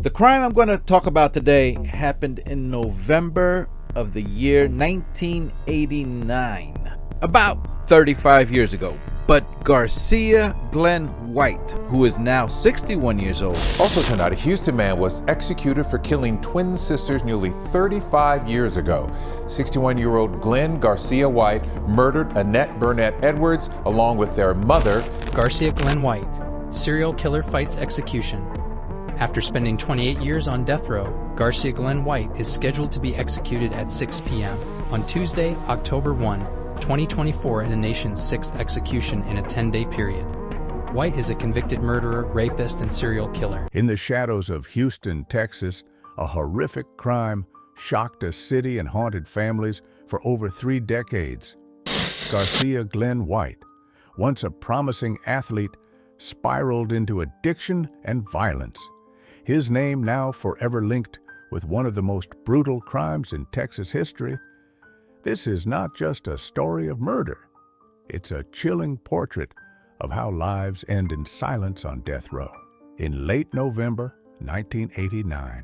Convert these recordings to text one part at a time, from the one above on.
The crime I'm going to talk about today happened in November of the year 1989, about 35 years ago. But Garcia Glenn White, who is now 61 years old. Also tonight, a Houston man was executed for killing twin sisters nearly 35 years ago. 61-year-old Glenn Garcia White murdered Annette Burnett Edwards along with their mother. Garcia Glenn White, serial killer fights execution. After spending 28 years on death row, Garcia Glenn White is scheduled to be executed at 6 p.m. on Tuesday, October 1, 2024, in the nation's 6th execution in a 10-day period. White is a convicted murderer, rapist, and serial killer. In the shadows of Houston, Texas, a horrific crime shocked a city and haunted families for over 3 decades. Garcia Glenn White, once a promising athlete, spiraled into addiction and violence. His name now forever linked with one of the most brutal crimes in Texas history. This is not just a story of murder. It's a chilling portrait of how lives end in silence on death row. In late November 1989,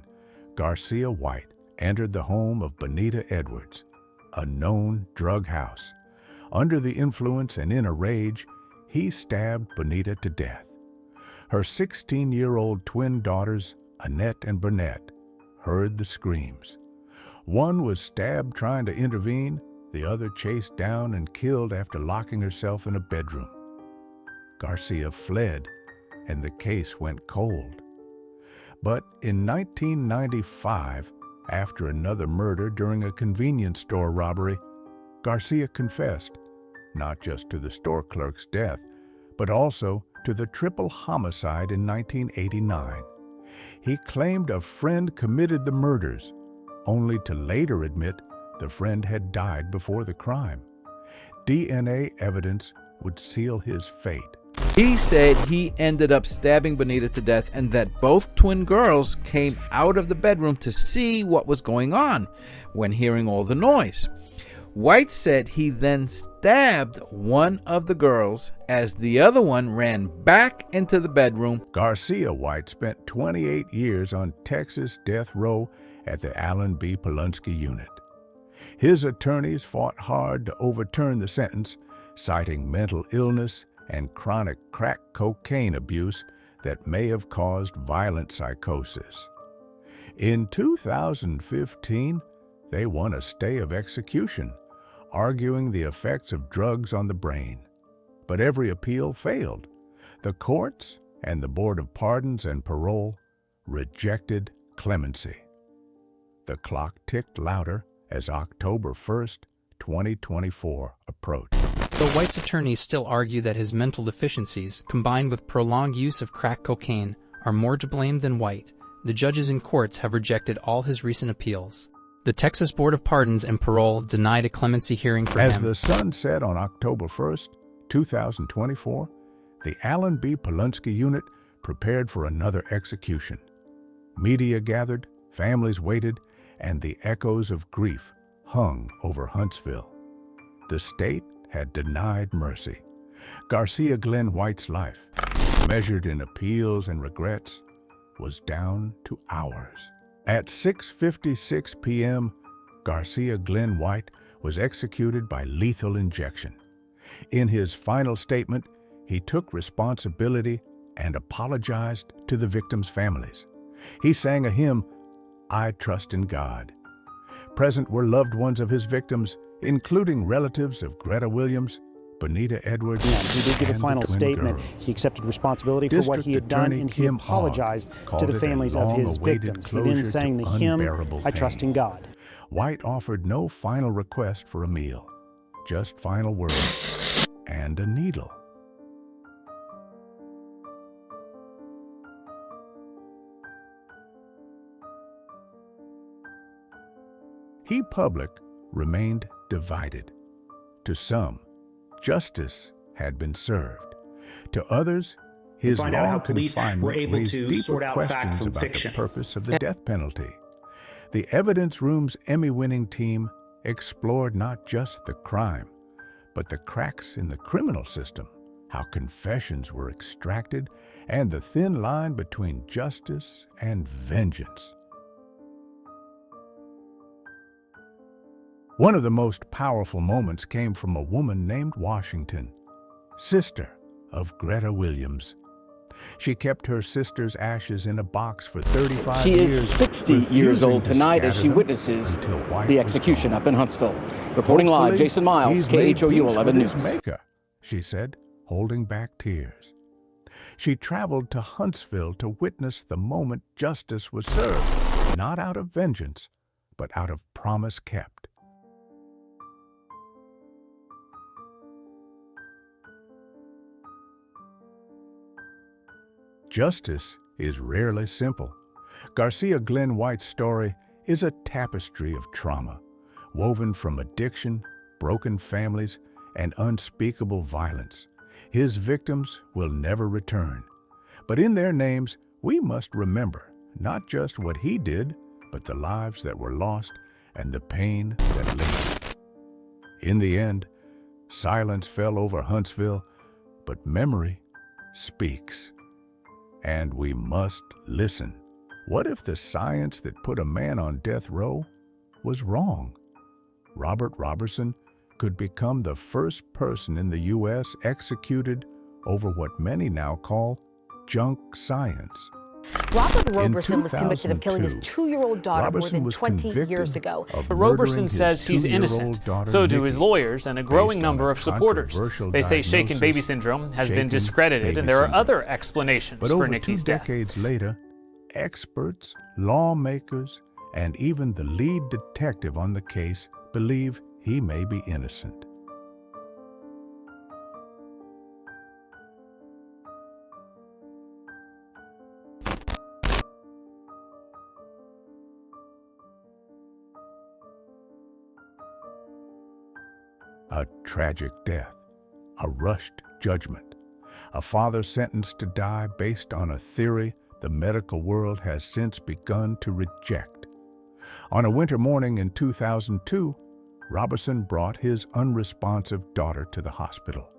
Garcia White entered the home of Bonita Edwards, a known drug house. Under the influence and in a rage, he stabbed Bonita to death. Her 16-year-old twin daughters, Annette and Burnett, heard the screams. One was stabbed trying to intervene, the other chased down and killed after locking herself in a bedroom. Garcia fled, and the case went cold. But in 1995, after another murder during a convenience store robbery, Garcia confessed, not just to the store clerk's death, but also to the triple homicide in 1989. He claimed a friend committed the murders, only to later admit the friend had died before the crime. DNA evidence would seal his fate. He said he ended up stabbing Bonita to death and that both twin girls came out of the bedroom to see what was going on when hearing all the noise. White said he then stabbed one of the girls as the other one ran back into the bedroom. Garcia White spent 28 years on Texas death row at the Allen B. Polunsky unit. His attorneys fought hard to overturn the sentence, citing mental illness and chronic crack cocaine abuse that may have caused violent psychosis. In 2015, they won a stay of execution, arguing the effects of drugs on the brain. But every appeal failed. The courts and the Board of Pardons and Parole rejected clemency. The clock ticked louder as October 1st, 2024 approached. Though White's attorneys still argue that his mental deficiencies, combined with prolonged use of crack cocaine, are more to blame than White, the judges and courts have rejected all his recent appeals. The Texas Board of Pardons and Parole denied a clemency hearing for him. As the sun set on October 1st, 2024, the Allen B. Polunsky unit prepared for another execution. Media gathered, families waited, and the echoes of grief hung over Huntsville. The state had denied mercy. Garcia Glenn White's life, measured in appeals and regrets, was down to hours. At 6:56 p.m., Garcia Glenn White was executed by lethal injection. In his final statement, he took responsibility and apologized to the victims' families. He sang a hymn, "I Trust in God." Present were loved ones of his victims, including relatives of Greta Williams, Bonita Edwards, He did give a and final the twin statement. girls. He accepted responsibility for what District he had done, Attorney and he Kim Hogg apologized to called the it a families of his long-awaited victims. He closure then sang to the hymn, unbearable "I Trust in pain. God." White offered no final request for a meal, just final words and a needle. He public remained divided. To some, justice had been served. To others, his find out how long police confinement were able raised to deeper sort out fact questions from about fiction. the purpose of the death penalty. The Evidence Room's Emmy-winning team explored not just the crime, but the cracks in the criminal system, how confessions were extracted, and the thin line between justice and vengeance. One of the most powerful moments came from a woman named Washington, sister of Greta Williams. She kept her sister's ashes in a box for 35 years. She is 60 years old tonight as she witnesses the execution up in Huntsville. Reporting live, Jason Miles, KHOU 11 News. Maker, she said, holding back tears. She traveled to Huntsville to witness the moment justice was served, not out of vengeance, but out of promise kept. Justice is rarely simple. Garcia Glenn White's story is a tapestry of trauma, woven from addiction, broken families, and unspeakable violence. His victims will never return. But in their names, we must remember not just what he did, but the lives that were lost and the pain that lingered. In the end, silence fell over Huntsville, but memory speaks. And we must listen. What if the science that put a man on death row was wrong? Robert Roberson could become the first person in the U.S. executed over what many now call junk science. Robert Roberson was convicted of killing his 2-year-old daughter more than 20 years ago. Roberson says he's innocent. So do his lawyers and a growing number of supporters. They say shaken baby syndrome has been discredited, and there are other explanations for Nikki's death. But over 2 decades later, experts, lawmakers, and even the lead detective on the case believe he may be innocent. A tragic death, a rushed judgment, a father sentenced to die based on a theory the medical world has since begun to reject. On a winter morning in 2002, Roberson brought his unresponsive daughter to the hospital.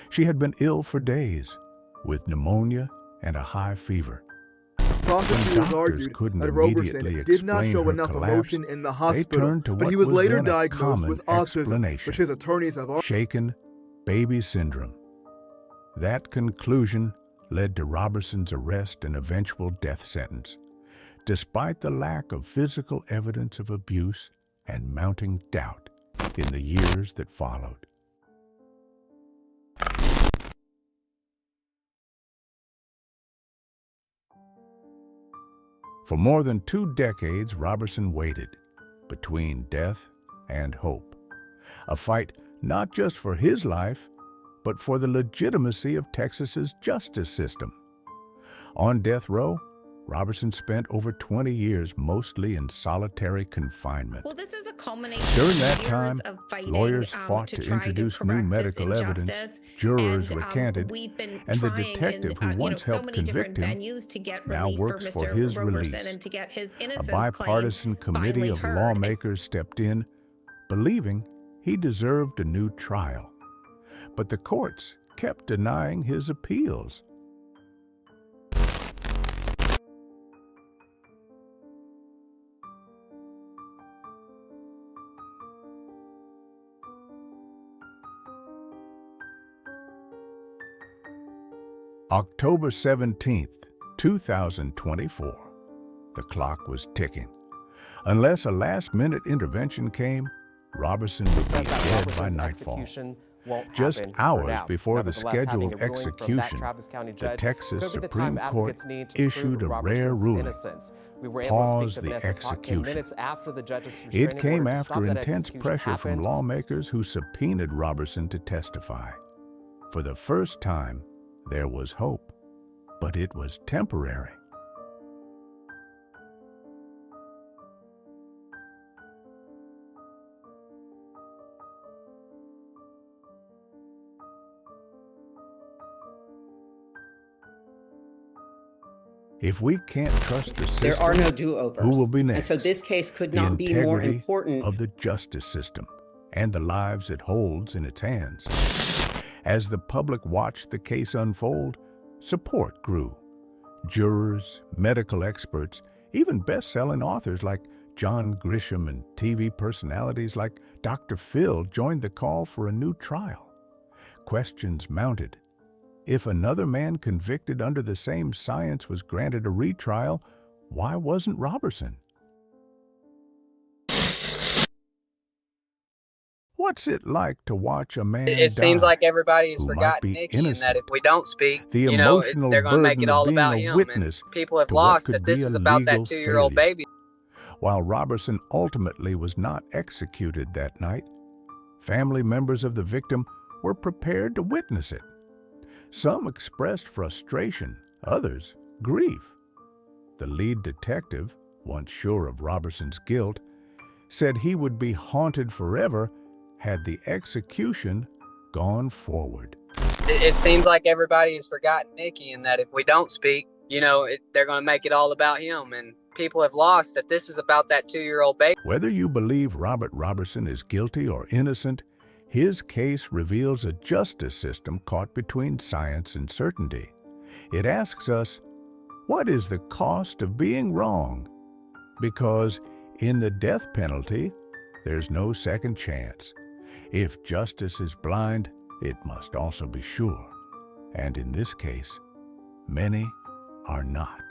She had been ill for days, with pneumonia and a high fever. Prosecutors argued that Roberson did not show enough emotion in the hospital, but he was later diagnosed with autism, which his attorneys have argued. Shaken baby syndrome. That conclusion led to Roberson's arrest and eventual death sentence, despite the lack of physical evidence of abuse and mounting doubt in the years that followed. For more than 2 decades, Roberson waited between death and hope. A fight not just for his life, but for the legitimacy of Texas's justice system. On death row, Roberson spent over 20 years mostly in solitary confinement. Well, this is a culmination During that of time, years of fighting, lawyers fought to introduce new medical evidence, jurors recanted, and the detective who once helped convict him now works for his release. A bipartisan committee of lawmakers stepped in, believing he deserved a new trial. But the courts kept denying his appeals. October 17th, 2024. The clock was ticking. Unless a last-minute intervention came, Roberson would be dead by nightfall. Just hours before the scheduled execution, the Texas Supreme Court issued a rare ruling. Pause the execution. It came after intense pressure from lawmakers who subpoenaed Roberson to testify. For the first time, there was hope, but it was temporary. If we can't trust the system, there are no do-overs. Who will be next? And so this case could not be more important of the justice system and the lives it holds in its hands. As the public watched the case unfold, support grew. Jurors, medical experts, even best-selling authors like John Grisham and TV personalities like Dr. Phil joined the call for a new trial. Questions mounted. If another man convicted under the same science was granted a retrial, why wasn't Roberson? What's it like to watch a man It seems die like everybody has who might forgotten be Nicky, and that innocent? if we don't speak, The you know, emotional they're going to make burden it of all being about a him. witness And people have to what lost could that this be is a about that legal 2-year-old failure. baby. While Roberson ultimately was not executed that night, family members of the victim were prepared to witness it. Some expressed frustration, others grief. The lead detective, once sure of Roberson's guilt, said he would be haunted forever had the execution gone forward. It seems like everybody has forgotten Nicky, and that if we don't speak, you know, they're going to make it all about him. And people have lost that this is about that 2-year-old baby. Whether you believe Robert Roberson is guilty or innocent, his case reveals a justice system caught between science and certainty. It asks us, what is the cost of being wrong? Because in the death penalty, there's no second chance. If justice is blind, it must also be sure. And in this case, many are not.